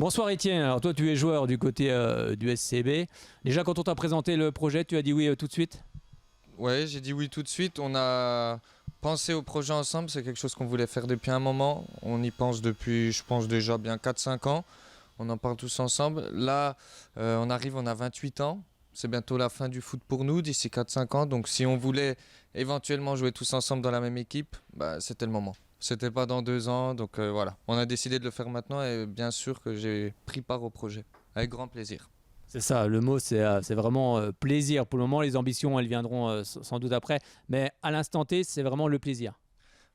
Bonsoir Étienne, alors toi tu es joueur du côté du SCB. Déjà quand on t'a présenté le projet, tu as dit oui tout de suite? Ouais, j'ai dit oui tout de suite. On a pensé au projet ensemble, c'est quelque chose qu'on voulait faire depuis un moment. On y pense depuis, je pense déjà bien 4-5 ans. On en parle tous ensemble. Là, on arrive, on a 28 ans. C'est bientôt la fin du foot pour nous, d'ici 4-5 ans. Donc si on voulait éventuellement jouer tous ensemble dans la même équipe, bah, c'était le moment. C'était pas dans 2 ans, donc voilà. On a décidé de le faire maintenant et bien sûr que j'ai pris part au projet. Avec grand plaisir. C'est ça, le mot c'est vraiment plaisir. Pour le moment les ambitions elles viendront sans doute après, mais à l'instant T c'est vraiment le plaisir.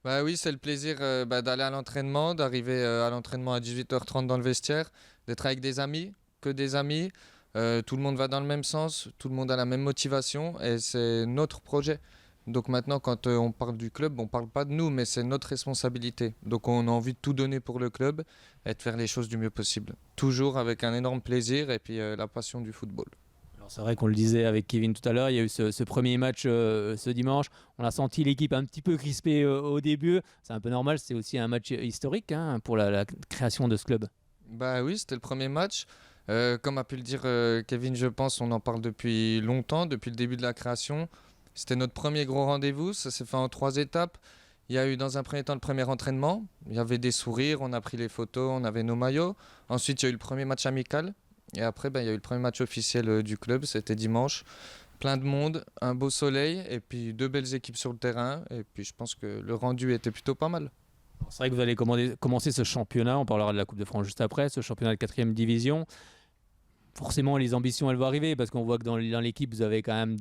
Bah oui, c'est le plaisir d'aller à l'entraînement, d'arriver à l'entraînement à 18h30 dans le vestiaire, d'être avec des amis, que des amis. Tout le monde va dans le même sens, tout le monde a la même motivation et c'est notre projet. Donc maintenant, quand on parle du club, on ne parle pas de nous, mais c'est notre responsabilité. Donc on a envie de tout donner pour le club et de faire les choses du mieux possible. Toujours avec un énorme plaisir et puis la passion du football. Alors c'est vrai qu'on le disait avec Kevin tout à l'heure, il y a eu ce premier match ce dimanche. On a senti l'équipe un petit peu crispée au début. C'est un peu normal, c'est aussi un match historique hein, pour la création de ce club. Bah oui, c'était le premier match. Comme a pu le dire Kevin, je pense, on en parle depuis longtemps, depuis le début de la création. C'était notre premier gros rendez-vous, ça s'est fait en 3 étapes. Il y a eu dans un premier temps le premier entraînement, il y avait des sourires, on a pris les photos, on avait nos maillots. Ensuite il y a eu le premier match amical et après il y a eu le premier match officiel du club, c'était dimanche. Plein de monde, un beau soleil et puis 2 belles équipes sur le terrain et puis je pense que le rendu était plutôt pas mal. C'est vrai que vous allez commencer ce championnat, on parlera de la Coupe de France juste après, ce championnat de 4e division. Forcément, les ambitions, elles vont arriver parce qu'on voit que dans l'équipe, vous avez quand même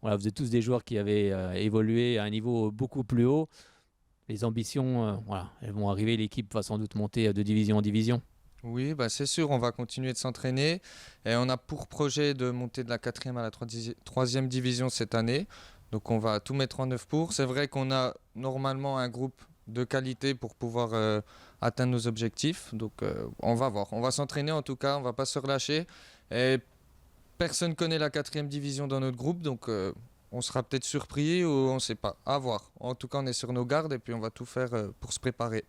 voilà, vous êtes tous des joueurs qui avaient évolué à un niveau beaucoup plus haut. Les ambitions, voilà, elles vont arriver. L'équipe va sans doute monter de division en division. Oui, bah c'est sûr, on va continuer de s'entraîner et on a pour projet de monter de la 4e à la 3e division cette année. Donc on va tout mettre en œuvre pour. C'est vrai qu'on a normalement un groupe de qualité pour pouvoir atteindre nos objectifs. Donc on va voir. On va s'entraîner en tout cas, on va pas se relâcher. Et personne connaît la 4e division dans notre groupe, donc on sera peut-être surpris ou on sait pas. À voir. En tout cas, on est sur nos gardes et puis on va tout faire pour se préparer.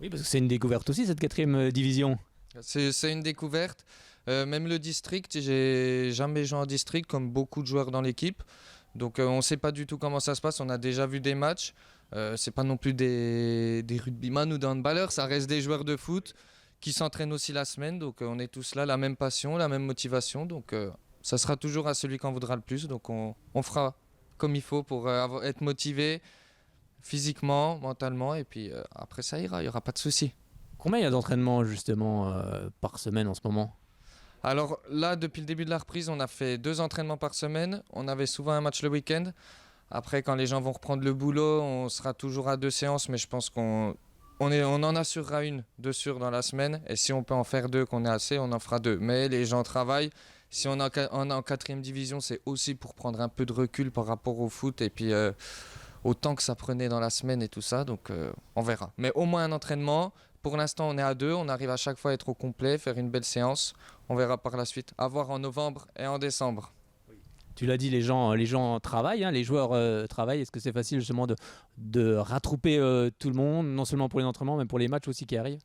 Oui, parce que c'est une découverte aussi, cette 4e division. C'est une découverte. Même le district, j'ai jamais joué en district comme beaucoup de joueurs dans l'équipe. Donc on ne sait pas du tout comment ça se passe. On a déjà vu des matchs. C'est pas non plus des rugbyman ou des handballeurs. Ça reste des joueurs de foot qui s'entraînent aussi la semaine. Donc on est tous là, la même passion, la même motivation. Donc ça sera toujours à celui qui en voudra le plus. Donc on fera comme il faut pour être motivé physiquement, mentalement. Et puis après ça ira, il n'y aura pas de souci. Combien il y a d'entraînements justement par semaine en ce moment? Alors là, depuis le début de la reprise, on a fait 2 entraînements par semaine. On avait souvent un match le week-end. Après, quand les gens vont reprendre le boulot, on sera toujours à 2 séances, mais je pense qu'on en assurera une, 2 sûres dans la semaine. Et si on peut en faire 2, qu'on est assez, on en fera 2. Mais les gens travaillent. Si on est en 4e division, c'est aussi pour prendre un peu de recul par rapport au foot et puis au temps que ça prenait dans la semaine et tout ça. Donc on verra. Mais au moins un entraînement. Pour l'instant, on est à 2. On arrive à chaque fois à être au complet, faire une belle séance. On verra par la suite. À voir en novembre et en décembre. Tu l'as dit, les gens travaillent, hein, les joueurs travaillent. Est-ce que c'est facile justement de rattraper tout le monde, non seulement pour les entraînements, mais pour les matchs aussi qui arrivent?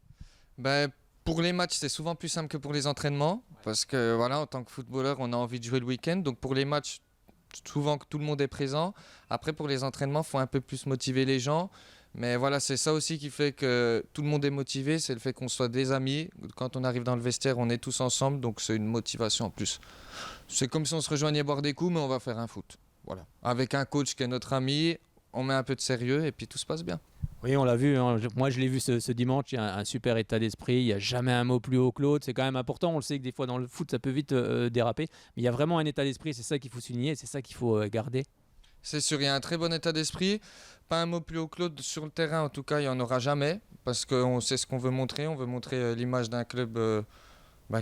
Ben, pour les matchs, c'est souvent plus simple que pour les entraînements. Parce que voilà, en tant que footballeur, on a envie de jouer le week-end. Donc pour les matchs, souvent que tout le monde est présent. Après, pour les entraînements, il faut un peu plus motiver les gens. Mais voilà, c'est ça aussi qui fait que tout le monde est motivé. C'est le fait qu'on soit des amis. Quand on arrive dans le vestiaire, on est tous ensemble. Donc c'est une motivation en plus. C'est comme si on se rejoignait boire des coups, mais on va faire un foot. Voilà. Avec un coach qui est notre ami, on met un peu de sérieux et puis tout se passe bien. Oui, on l'a vu. Hein. Moi, je l'ai vu ce dimanche. Il y a un super état d'esprit. Il n'y a jamais un mot plus haut que l'autre. C'est quand même important. On le sait que des fois, dans le foot, ça peut vite déraper. Mais il y a vraiment un état d'esprit. C'est ça qu'il faut souligner. C'est ça qu'il faut garder. C'est sûr, il y a un très bon état d'esprit. Pas un mot plus haut que l'autre sur le terrain, en tout cas, il n'y en aura jamais. Parce qu'on sait ce qu'on veut montrer. On veut montrer l'image d'un club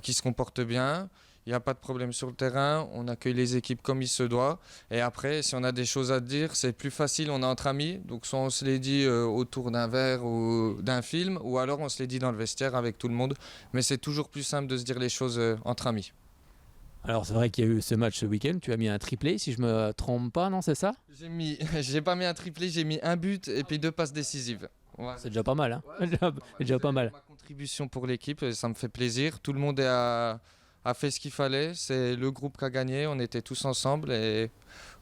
qui se comporte bien. Il n'y a pas de problème sur le terrain. On accueille les équipes comme il se doit. Et après, si on a des choses à dire, c'est plus facile. On est entre amis. Donc, soit on se les dit autour d'un verre ou d'un film, ou alors on se les dit dans le vestiaire avec tout le monde. Mais c'est toujours plus simple de se dire les choses entre amis. Alors, c'est vrai qu'il y a eu ce match ce week-end. Tu as mis un triplé, si je me trompe pas, non, c'est ça? J'ai pas mis un triplé, j'ai mis un but et puis 2 passes décisives. Ouais. C'est déjà pas mal. Hein. Ouais, C'est déjà pas mal. ma contribution pour l'équipe et ça me fait plaisir. Tout le monde a fait ce qu'il fallait. C'est le groupe qui a gagné. On était tous ensemble et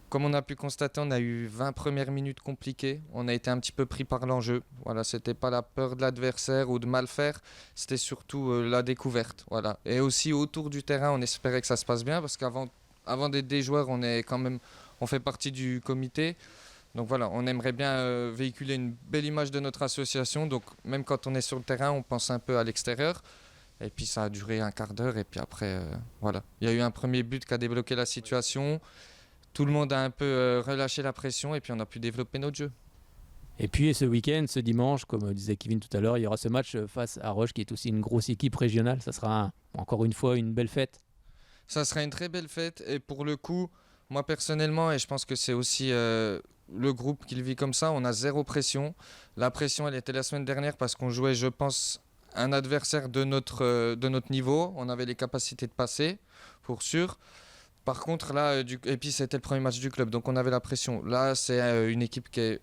comme on a pu constater, on a eu 20 premières minutes compliquées. On a été un petit peu pris par l'enjeu. Voilà, c'était pas la peur de l'adversaire ou de mal faire, c'était surtout la découverte. Voilà. Et aussi autour du terrain, on espérait que ça se passe bien parce qu'avant d'être des joueurs, on fait partie du comité. Donc voilà, on aimerait bien véhiculer une belle image de notre association. Donc même quand on est sur le terrain, on pense un peu à l'extérieur. Et puis ça a duré un quart d'heure et puis après, voilà. Il y a eu un premier but qui a débloqué la situation. Tout le monde a un peu relâché la pression et puis on a pu développer notre jeu. Et puis ce week-end, ce dimanche, comme disait Kevin tout à l'heure, il y aura ce match face à Roche qui est aussi une grosse équipe régionale. Ça sera encore une fois une belle fête. Ça sera une très belle fête et pour le coup, moi personnellement, et je pense que c'est aussi le groupe qui le vit comme ça, on a zéro pression. La pression, elle était la semaine dernière parce qu'on jouait, je pense, un adversaire de notre niveau. On avait les capacités de passer, pour sûr. Par contre, là, et puis c'était le premier match du club, donc on avait la pression. Là, c'est une équipe qui est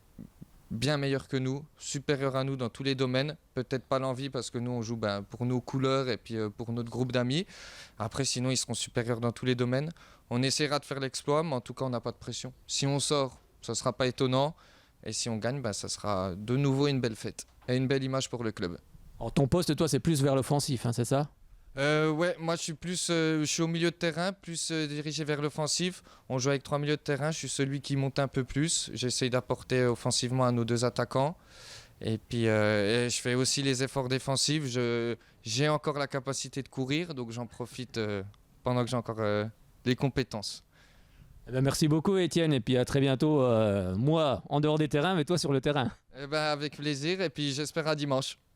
bien meilleure que nous, supérieure à nous dans tous les domaines. Peut-être pas l'envie parce que nous, on joue pour nos couleurs et puis pour notre groupe d'amis. Après, sinon, ils seront supérieurs dans tous les domaines. On essaiera de faire l'exploit, mais en tout cas, on n'a pas de pression. Si on sort, ça ne sera pas étonnant. Et si on gagne, ça sera de nouveau une belle fête et une belle image pour le club. Alors, ton poste, toi, c'est plus vers l'offensif, hein, c'est ça? Ouais, moi je suis au milieu de terrain, plus dirigé vers l'offensif. On joue avec 3 milieux de terrain, je suis celui qui monte un peu plus. J'essaye d'apporter offensivement à nos 2 attaquants. Et puis et je fais aussi les efforts défensifs. J'ai encore la capacité de courir, donc j'en profite pendant que j'ai encore les compétences. Eh ben, merci beaucoup Étienne, et puis à très bientôt, moi en dehors des terrains, mais toi sur le terrain. Avec plaisir, et puis j'espère à dimanche.